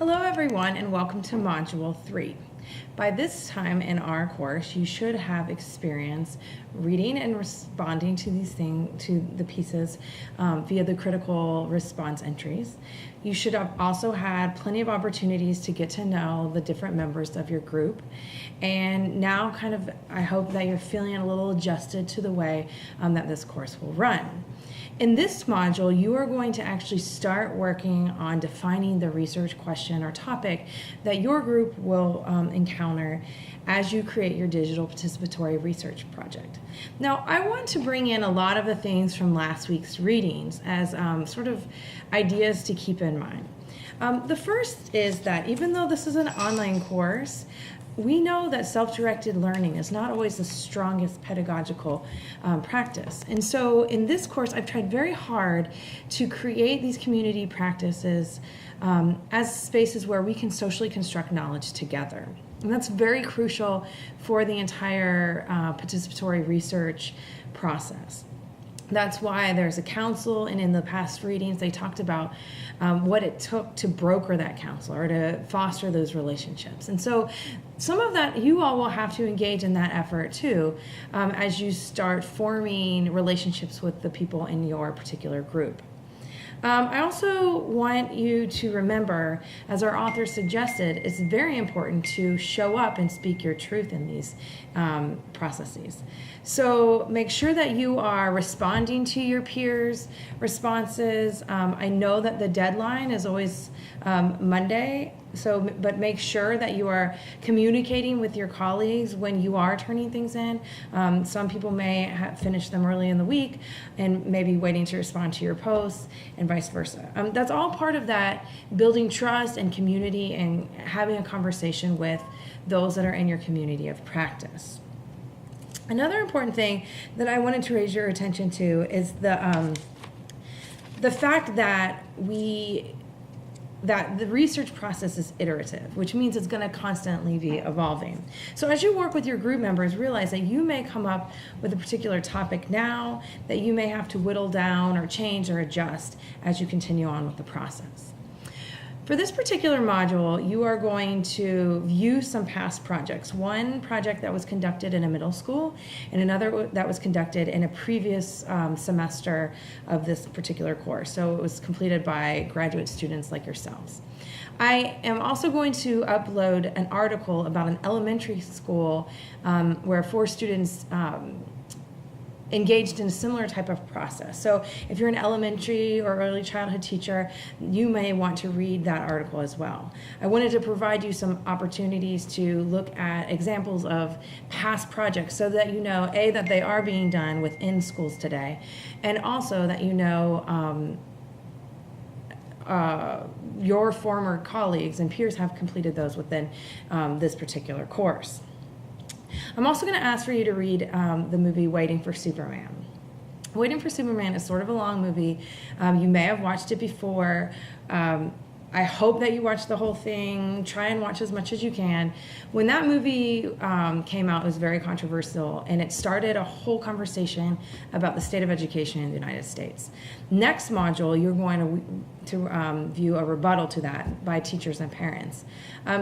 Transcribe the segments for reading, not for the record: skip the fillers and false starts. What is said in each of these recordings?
Hello everyone and welcome to Module 3. By this time in our course, you should have experience reading and responding to to the pieces via the critical response entries. You should have also had plenty of opportunities to get to know the different members of your group. And now I hope that you're feeling a little adjusted to the way that this course will run. In this module, you are going to actually start working on defining the research question or topic that your group will encounter as you create your digital participatory research project. Now, I want to bring in a lot of the things from last week's readings as sort of ideas to keep in mind. The first is that even though this is an online course, we know that self-directed learning is not always the strongest pedagogical practice. And so in this course, I've tried very hard to create these community practices as spaces where we can socially construct knowledge together. And that's very crucial for the entire participatory research process. That's why there's a council, and in the past readings, they talked about what it took to broker that council or to foster those relationships. And so some of that, you all will have to engage in that effort too as you start forming relationships with the people in your particular group. I also want you to remember, as our author suggested, it's very important to show up and speak your truth in these processes. So make sure that you are responding to your peers' responses. I know that the deadline is always Monday, but make sure that you are communicating with your colleagues when you are turning things in. Some people may have finished them early in the week and maybe waiting to respond to your posts and vice versa. That's all part of that building trust and community and having a conversation with those that are in your community of practice. Another important thing that I wanted to raise your attention to is the fact that the research process is iterative, which means it's going to constantly be evolving. So as you work with your group members, realize that you may come up with a particular topic now that you may have to whittle down or change or adjust as you continue on with the process. For this particular module, you are going to view some past projects. One project that was conducted in a middle school and another that was conducted in a previous semester of this particular course. So it was completed by graduate students like yourselves. I am also going to upload an article about an elementary school where 4 students engaged in a similar type of process. So if you're an elementary or early childhood teacher, you may want to read that article as well. I wanted to provide you some opportunities to look at examples of past projects so that you know, A, that they are being done within schools today, and also that you know your former colleagues and peers have completed those within this particular course. I'm also going to ask for you to read the movie Waiting for Superman. Waiting for Superman is sort of a long movie. You may have watched it before. I hope that you watch the whole thing. Try and watch as much as you can. When that movie came out, it was very controversial, and it started a whole conversation about the state of education in the United States. Next module, you're going to view a rebuttal to that by teachers and parents.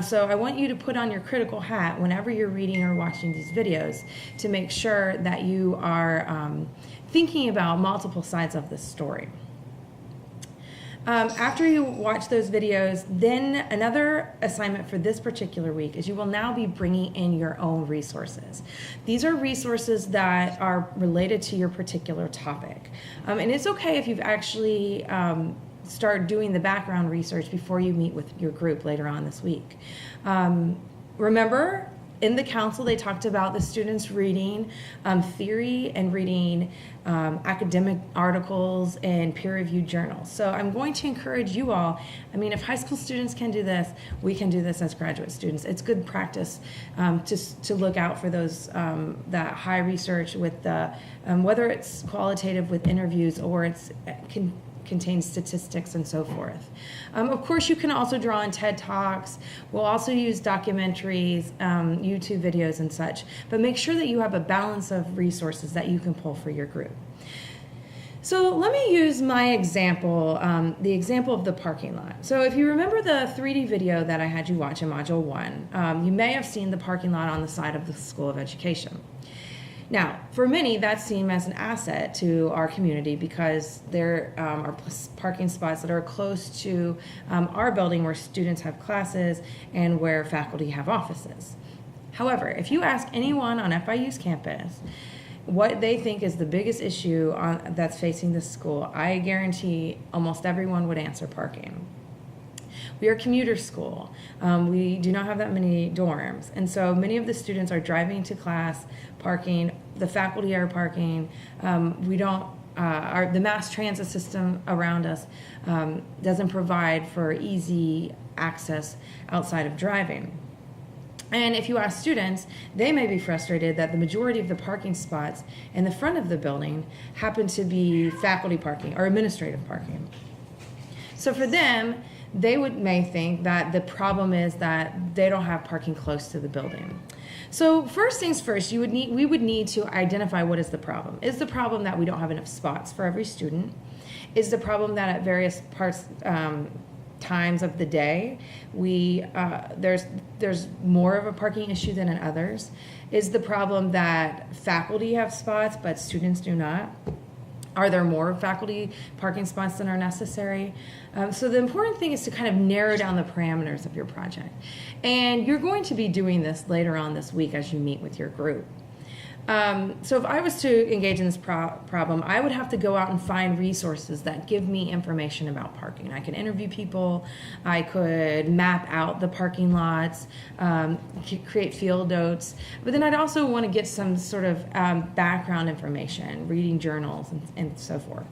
So I want you to put on your critical hat whenever you're reading or watching these videos to make sure that you are thinking about multiple sides of this story. After you watch those videos, then another assignment for this particular week is you will now be bringing in your own resources. These are resources that are related to your particular topic. And it's okay if you've actually start doing the background research before you meet with your group later on this week. Remember, in the council, they talked about the students reading theory and reading academic articles and peer-reviewed journals. So I'm going to encourage you all, if high school students can do this, we can do this as graduate students. It's good practice to look out for those, that high research with the, whether it's qualitative with interviews or it's contains statistics and so forth. Of course, you can also draw on TED Talks. We'll also use documentaries, YouTube videos and such, but make sure that you have a balance of resources that you can pull for your group. So let me use my example, the example of the parking lot. So if you remember the 3D video that I had you watch in Module 1, you may have seen the parking lot on the side of the School of Education. Now, for many, that's seen as an asset to our community because there are parking spots that are close to our building where students have classes and where faculty have offices. However, if you ask anyone on FIU's campus what they think is the biggest issue that's facing this school, I guarantee almost everyone would answer parking. We are a commuter school. We do not have that many dorms. And so many of the students are driving to class, parking, the faculty are parking. The mass transit system around us doesn't provide for easy access outside of driving. And if you ask students, they may be frustrated that the majority of the parking spots in the front of the building happen to be faculty parking or administrative parking. So for them, they may think that the problem is that they don't have parking close to the building. So first things first, we would need to identify what is the problem. Is the problem that we don't have enough spots for every student? Is the problem that at various times of the day there's more of a parking issue than in others? Is the problem that faculty have spots but students do not? Are there more faculty parking spots than are necessary? So the important thing is to kind of narrow down the parameters of your project. And you're going to be doing this later on this week as you meet with your group. So if I was to engage in this problem, I would have to go out and find resources that give me information about parking. I can interview people, I could map out the parking lots, create field notes, but then I'd also want to get some sort of background information, reading journals and so forth.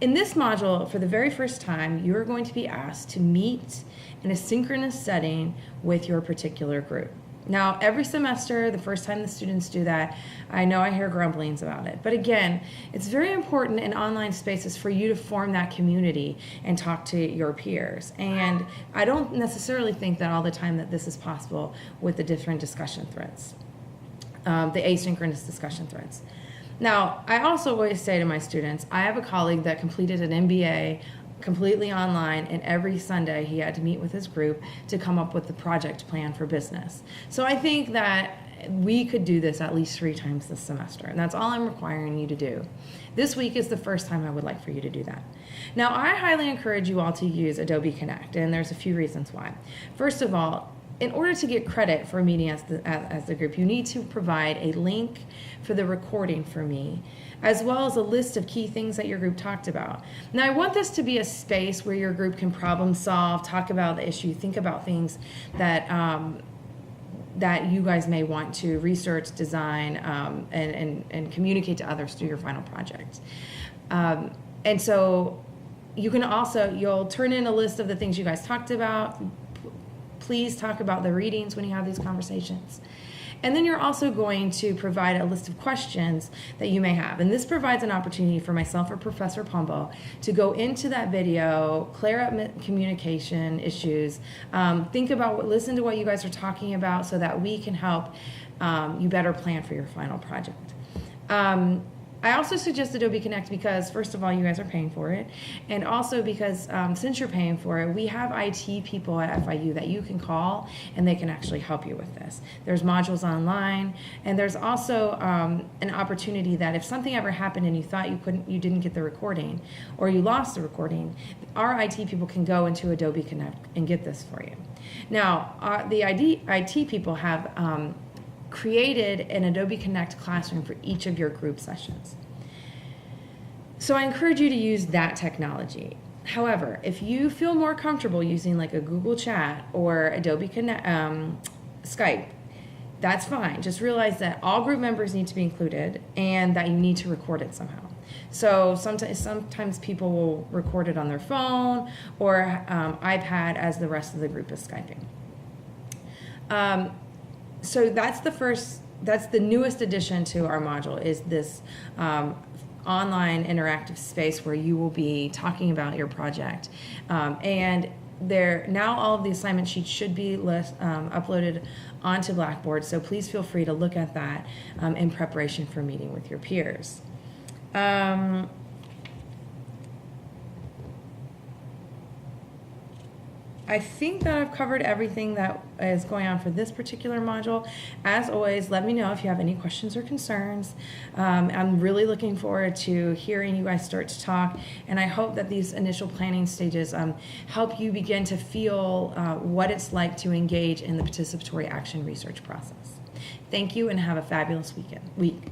In this module, for the very first time, you're going to be asked to meet in a synchronous setting with your particular group. Now, every semester, the first time the students do that, I know I hear grumblings about it. But again, it's very important in online spaces for you to form that community and talk to your peers. And I don't necessarily think that all the time that this is possible with the different discussion threads, the asynchronous discussion threads. Now, I also always say to my students, I have a colleague that completed an MBA completely online, and every Sunday he had to meet with his group to come up with the project plan for business. So I think that we could do this at least 3 times this semester, and that's all I'm requiring you to do. This week is the first time I would like for you to do that. Now, I highly encourage you all to use Adobe Connect, and there's a few reasons why. First of all, in order to get credit for meeting as the group, you need to provide a link for the recording for me, as well as a list of key things that your group talked about. Now, I want this to be a space where your group can problem solve, talk about the issue, think about things that that you guys may want to research, design, and communicate to others through your final project. And so you can also, you'll turn in a list of the things you guys talked about. Please talk about the readings when you have these conversations. And then you're also going to provide a list of questions that you may have. And this provides an opportunity for myself or Professor Pombo to go into that video, clear up communication issues, listen to what you guys are talking about so that we can help you better plan for your final project. I also suggest Adobe Connect because, first of all, you guys are paying for it, and also because since you're paying for it, we have IT people at FIU that you can call, and they can actually help you with this. There's modules online, and there's also an opportunity that if something ever happened and you thought you didn't get the recording, or you lost the recording, our IT people can go into Adobe Connect and get this for you. Now, the IT people have created an Adobe Connect classroom for each of your group sessions. So I encourage you to use that technology. However, if you feel more comfortable using like a Google Chat or Adobe Connect, Skype, that's fine. Just realize that all group members need to be included and that you need to record it somehow. So sometimes people will record it on their phone or iPad as the rest of the group is Skyping. So that's the newest addition to our module is this online interactive space where you will be talking about your project. And now all of the assignment sheets should be uploaded onto Blackboard, so please feel free to look at that in preparation for meeting with your peers. I think that I've covered everything that is going on for this particular module. As always, let me know if you have any questions or concerns. I'm really looking forward to hearing you guys start to talk, and I hope that these initial planning stages help you begin to feel what it's like to engage in the participatory action research process. Thank you, and have a fabulous week.